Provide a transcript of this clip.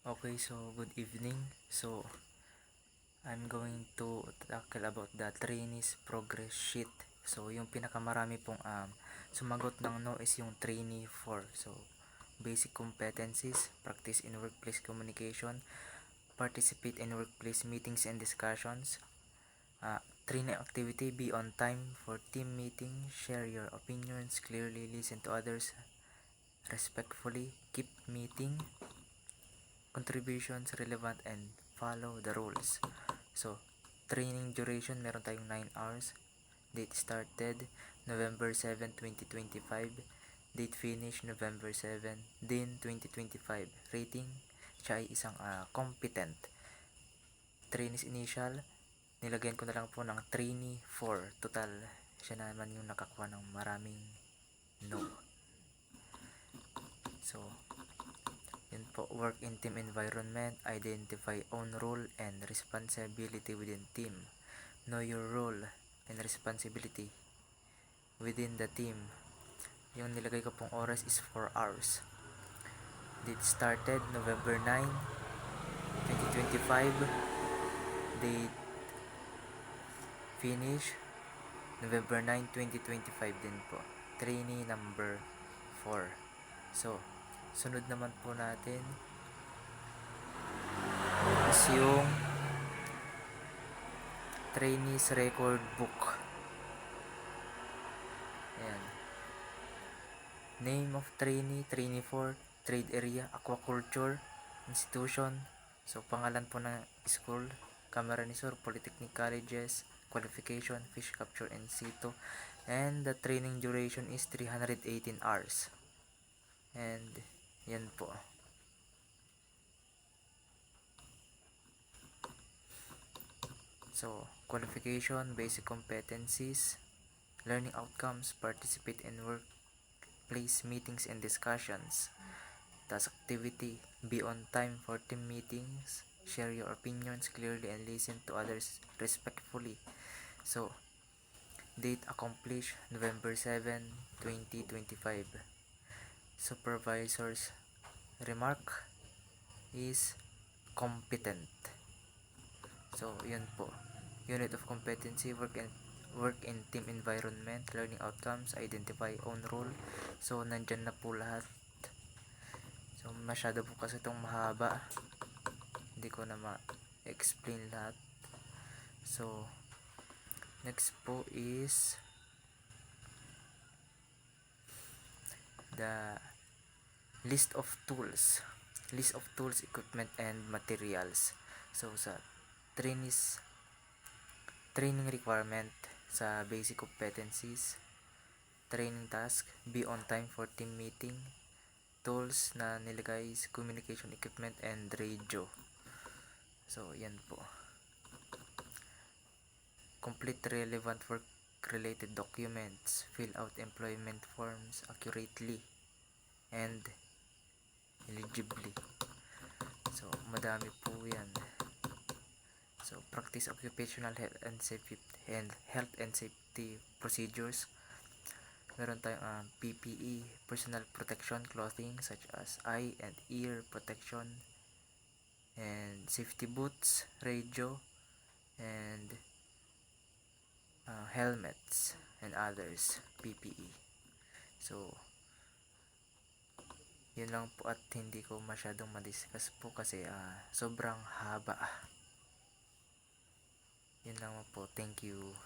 Okay, so good evening. So, I'm going to tackle about the trainees progress sheet. So, yung pinakamarami pong sumagot ng no is yung trainee 4. So, basic competencies, practice in workplace communication, participate in workplace meetings and discussions, trainee activity, be on time for team meeting, share your opinions clearly, listen to others respectfully, keep meeting, contributions relevant, and follow the rules. So, training duration, meron tayong 9 hours. Date started, November 7, 2025. Date finish, November 7, din 2025. Rating, siya ay isang competent. Trainees initial, nilagyan ko na lang po ng trainee 4. Total, siya naman yung nakakuha ng maraming no. So, yun po, work in team environment, identify own role and responsibility within team. Know your role and responsibility within the team. Yung nilagay ko pong oras is 4 hours. Date started November 9, 2025. Date finish November 9, 2025 din po. Trainee number 4. So, sunod naman po natin is yung trainees record book. Ayan. Name of trainee, trainee 4, trade area, aquaculture, institution. So, pangalan po ng school, Camarines Sur, Polytechnic Colleges, qualification, fish capture in situ. And the training duration is 318 hours. And, yan po. So, qualification, basic competencies, learning outcomes, participate in workplace meetings and discussions. Task activity, be on time for team meetings, share your opinions clearly and listen to others respectfully. So, date accomplished November 7, 2025. Supervisor's remark is competent. So, yun po. Unit of competency, work in team environment, learning outcomes, identify own role. So, nandyan na po lahat. So, masyado po kasi itong mahaba. Hindi ko na ma-explain lahat. So, next po is the list of tools. List of tools, equipment, and materials. So, sa training requirement sa basic competencies, training task, be on time for team meeting, tools na nilagay is communication equipment and radio. So, yan po. Complete relevant work related documents, fill out employment forms accurately and eligibly. So, madami po yan. So, practice occupational health and safety procedures. Meron tayong PPE, personal protection clothing such as eye and ear protection, and safety boots, radio, and helmets and others, PPE. So, yun lang po at hindi ko masyadong madiscuss po kasi sobrang haba. Yun lang po. Thank you.